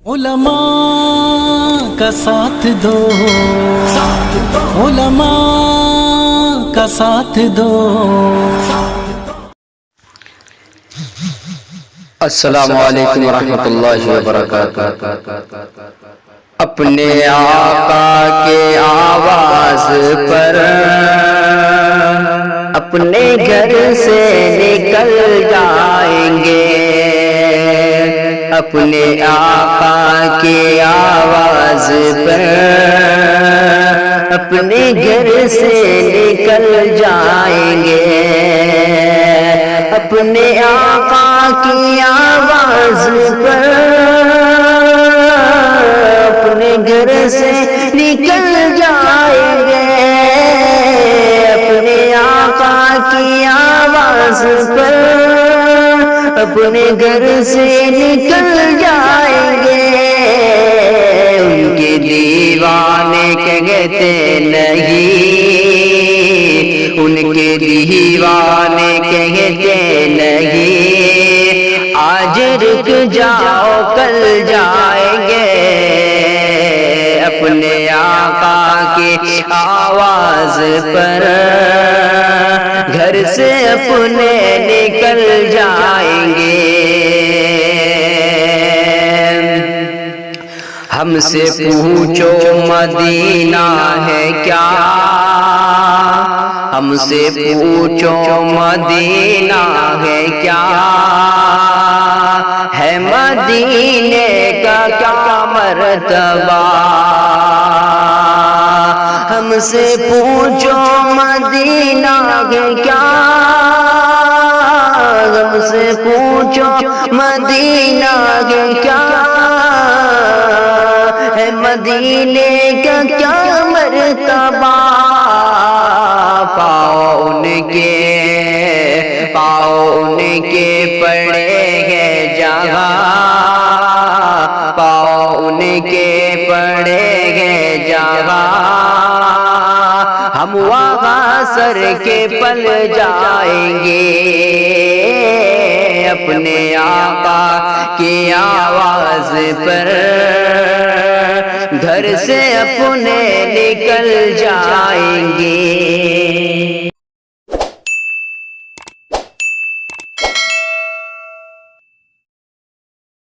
علماء کا ساتھ دو، علماء کا ساتھ دو۔ السلام علیکم ورحمۃ اللہ وبرکاتہ۔ اپنے آقا کے آواز پر اپنے گھر سے نکل جائیں گے، اپنے آقا کی آواز پر اپنے گھر سے نکل جائیں گے، اپنے آقا کی آواز پر اپنے گھر سے نکل جائیں گے، اپنے آقا کی آواز پر اپنے گھر سے نکل جائیں گے۔ ان کے دیوانے کہتے نہیں، ان کے دیوانے کہتے نہیں، آج رک جاؤ کل جائیں گے، اپنے آقا کی آواز پر گھر سے اپنے نکل جائیں گے۔ ہم سے پوچھو مدینہ ہے کیا، ہم سے پوچھو مدینہ ہے کیا، ہے مدینے کا کیا مرتبہ، ہم سے پوچھو مدینہ ہے کیا، ہم سے پوچھو مدینہ ہے کیا، ہے مدینے کا کیا مرتبہ، پاؤں ان کے پڑے ہیں جہاں، پاؤں ان کے پڑے ہیں جہاں، ہم وہاں سر کے پل جائیں گے، اپنے آقا کی آواز پر گھر سے اپنے نکل جائیں گے۔